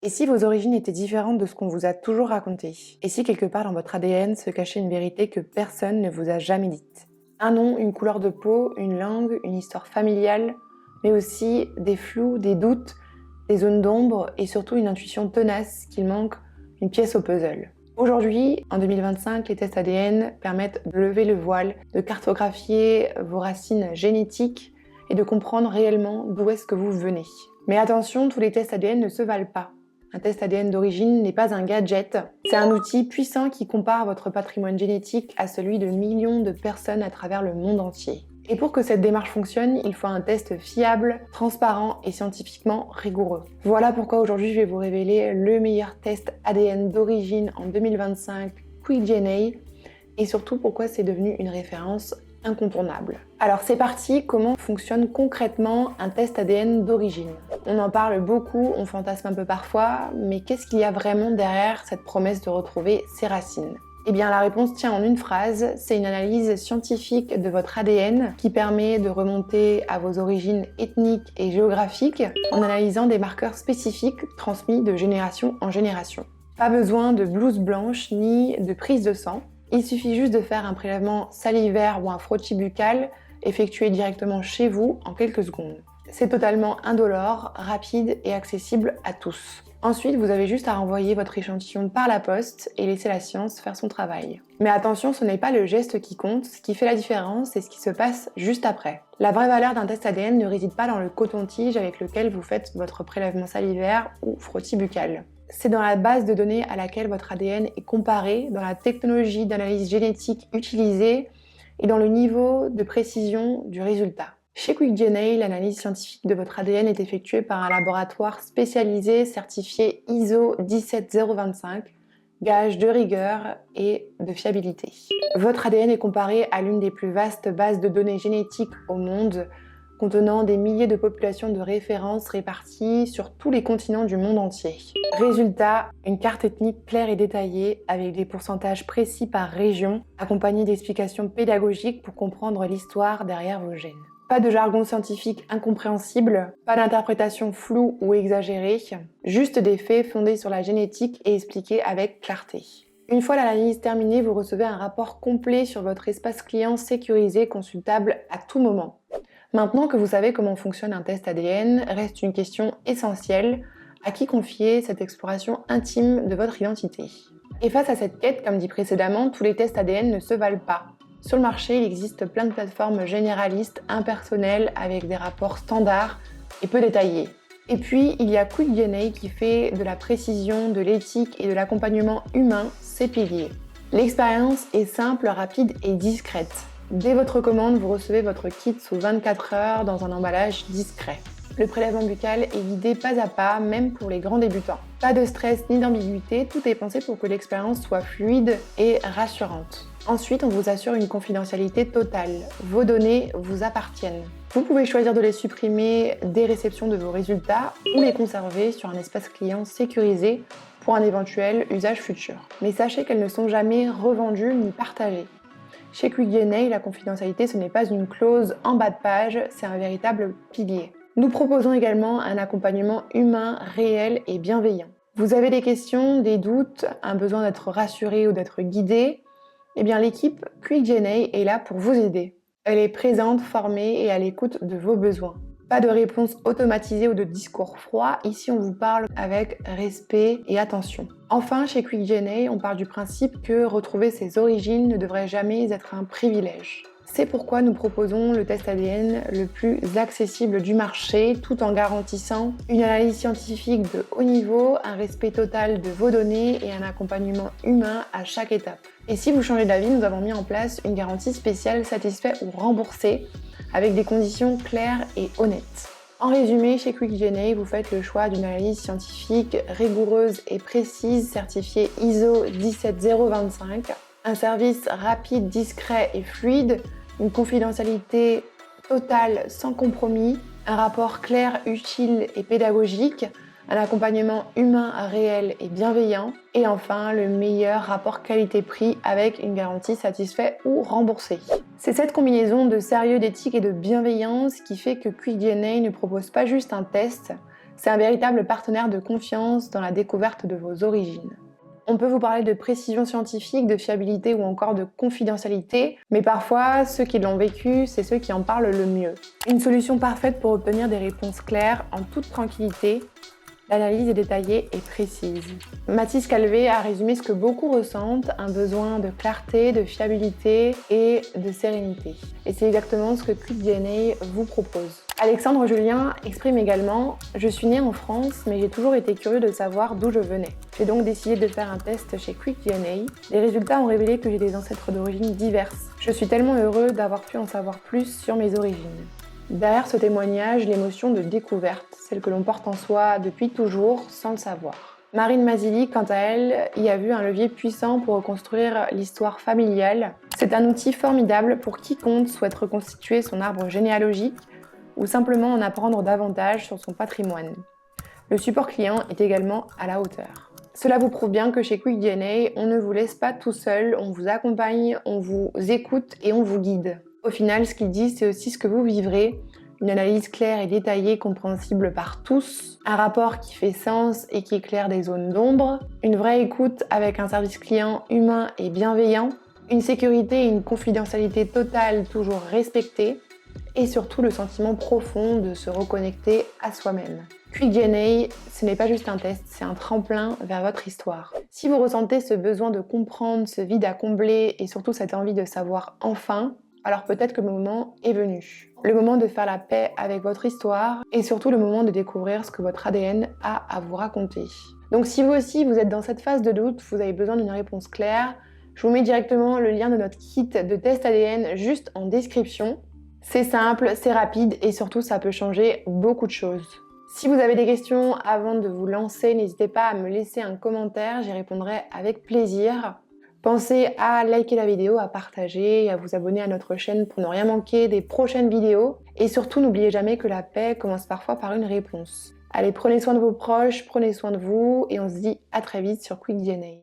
Et si vos origines étaient différentes de ce qu'on vous a toujours raconté? Et si quelque part dans votre ADN se cachait une vérité que personne ne vous a jamais dite? Un nom, une couleur de peau, une langue, une histoire familiale, mais aussi des flous, des doutes, des zones d'ombre et surtout une intuition tenace qu'il manque une pièce au puzzle. Aujourd'hui, en 2025, les tests ADN permettent de lever le voile, de cartographier vos racines génétiques et de comprendre réellement d'où est-ce que vous venez. Mais attention, tous les tests ADN ne se valent pas. Un test ADN d'origine n'est pas un gadget, c'est un outil puissant qui compare votre patrimoine génétique à celui de millions de personnes à travers le monde entier. Et pour que cette démarche fonctionne, il faut un test fiable, transparent et scientifiquement rigoureux. Voilà pourquoi aujourd'hui je vais vous révéler le meilleur test ADN d'origine en 2025, QuickDNA, et surtout pourquoi c'est devenu une référence incontournable. Alors c'est parti, comment fonctionne concrètement un test ADN d'origine? On en parle beaucoup, on fantasme un peu parfois, mais qu'est-ce qu'il y a vraiment derrière cette promesse de retrouver ses racines? Eh bien la réponse tient en une phrase, c'est une analyse scientifique de votre ADN qui permet de remonter à vos origines ethniques et géographiques en analysant des marqueurs spécifiques transmis de génération en génération. Pas besoin de blouse blanche ni de prise de sang. Il suffit juste de faire un prélèvement salivaire ou un frottis buccal effectué directement chez vous en quelques secondes. C'est totalement indolore, rapide et accessible à tous. Ensuite, vous avez juste à renvoyer votre échantillon par la poste et laisser la science faire son travail. Mais attention, ce n'est pas le geste qui compte, ce qui fait la différence, c'est ce qui se passe juste après. La vraie valeur d'un test ADN ne réside pas dans le coton-tige avec lequel vous faites votre prélèvement salivaire ou frottis buccal. C'est dans la base de données à laquelle votre ADN est comparé, dans la technologie d'analyse génétique utilisée et dans le niveau de précision du résultat. Chez QuickDNA, l'analyse scientifique de votre ADN est effectuée par un laboratoire spécialisé certifié ISO 17025, gage de rigueur et de fiabilité. Votre ADN est comparé à l'une des plus vastes bases de données génétiques au monde, contenant des milliers de populations de référence réparties sur tous les continents du monde entier. Résultat, une carte ethnique claire et détaillée avec des pourcentages précis par région, accompagnée d'explications pédagogiques pour comprendre l'histoire derrière vos gènes. Pas de jargon scientifique incompréhensible, pas d'interprétation floue ou exagérée, juste des faits fondés sur la génétique et expliqués avec clarté. Une fois l'analyse terminée, vous recevez un rapport complet sur votre espace client sécurisé, consultable à tout moment. Maintenant que vous savez comment fonctionne un test ADN, reste une question essentielle: à qui confier cette exploration intime de votre identité? Et face à cette quête, comme dit précédemment, tous les tests ADN ne se valent pas. Sur le marché, il existe plein de plateformes généralistes, impersonnelles, avec des rapports standards et peu détaillés. Et puis, il y a QuickDNA qui fait de la précision, de l'éthique et de l'accompagnement humain ses piliers. L'expérience est simple, rapide et discrète. Dès votre commande, vous recevez votre kit sous 24 heures dans un emballage discret. Le prélèvement buccal est guidé pas à pas, même pour les grands débutants. Pas de stress ni d'ambiguïté, tout est pensé pour que l'expérience soit fluide et rassurante. Ensuite, on vous assure une confidentialité totale. Vos données vous appartiennent. Vous pouvez choisir de les supprimer dès réception de vos résultats ou les conserver sur un espace client sécurisé pour un éventuel usage futur. Mais sachez qu'elles ne sont jamais revendues ni partagées. Chez QuickDNA, la confidentialité, ce n'est pas une clause en bas de page, c'est un véritable pilier. Nous proposons également un accompagnement humain, réel et bienveillant. Vous avez des questions, des doutes, un besoin d'être rassuré ou d'être guidé? Eh bien, l'équipe QuickDNA est là pour vous aider. Elle est présente, formée et à l'écoute de vos besoins. Pas de réponse automatisée ou de discours froid, ici on vous parle avec respect et attention. Enfin, chez QuickDNA, on part du principe que retrouver ses origines ne devrait jamais être un privilège. C'est pourquoi nous proposons le test ADN le plus accessible du marché, tout en garantissant une analyse scientifique de haut niveau, un respect total de vos données et un accompagnement humain à chaque étape. Et si vous changez d'avis, nous avons mis en place une garantie spéciale satisfait ou remboursé, avec des conditions claires et honnêtes. En résumé, chez QuickDNA, vous faites le choix d'une analyse scientifique rigoureuse et précise, certifiée ISO 17025, un service rapide, discret et fluide, une confidentialité totale sans compromis, un rapport clair, utile et pédagogique, un accompagnement humain réel et bienveillant, et enfin le meilleur rapport qualité-prix avec une garantie satisfait ou remboursée. C'est cette combinaison de sérieux, d'éthique et de bienveillance qui fait que QuickDNA ne propose pas juste un test, C'est un véritable partenaire de confiance dans la découverte de vos origines. On peut vous parler de précision scientifique, de fiabilité ou encore de confidentialité, mais parfois, ceux qui l'ont vécu, c'est ceux qui en parlent le mieux. Une solution parfaite pour obtenir des réponses claires en toute tranquillité. L'analyse est détaillée et précise. Mathis Calvé a résumé ce que beaucoup ressentent, un besoin de clarté, de fiabilité et de sérénité. Et c'est exactement ce que QuickDNA vous propose. Alexandre Julien exprime également « Je suis né en France, mais j'ai toujours été curieux de savoir d'où je venais. J'ai donc décidé de faire un test chez QuickDNA. Les résultats ont révélé que j'ai des ancêtres d'origine diverses. Je suis tellement heureux d'avoir pu en savoir plus sur mes origines. » Derrière ce témoignage, l'émotion de découverte, celle que l'on porte en soi depuis toujours sans le savoir. Marine Mazzilli, quant à elle, y a vu un levier puissant pour reconstruire l'histoire familiale. C'est un outil formidable pour quiconque souhaite reconstituer son arbre généalogique ou simplement en apprendre davantage sur son patrimoine. Le support client est également à la hauteur. Cela vous prouve bien que chez QuickDNA, on ne vous laisse pas tout seul, on vous accompagne, on vous écoute et on vous guide. Au final, ce qu'il dit, c'est aussi ce que vous vivrez, une analyse claire et détaillée, compréhensible par tous, un rapport qui fait sens et qui éclaire des zones d'ombre, une vraie écoute avec un service client humain et bienveillant, une sécurité et une confidentialité totale toujours respectée, et surtout le sentiment profond de se reconnecter à soi-même. QuickDNA, ce n'est pas juste un test, c'est un tremplin vers votre histoire. Si vous ressentez ce besoin de comprendre, ce vide à combler et surtout cette envie de savoir enfin, alors peut-être que le moment est venu. Le moment de faire la paix avec votre histoire et surtout le moment de découvrir ce que votre ADN a à vous raconter. Donc si vous aussi vous êtes dans cette phase de doute, vous avez besoin d'une réponse claire, je vous mets directement le lien de notre kit de test ADN juste en description. C'est simple, c'est rapide et surtout ça peut changer beaucoup de choses. Si vous avez des questions avant de vous lancer, n'hésitez pas à me laisser un commentaire, j'y répondrai avec plaisir. Pensez à liker la vidéo, à partager et à vous abonner à notre chaîne pour ne rien manquer des prochaines vidéos. Et surtout, n'oubliez jamais que la paix commence parfois par une réponse. Allez, prenez soin de vos proches, prenez soin de vous et on se dit à très vite sur QuickDNA.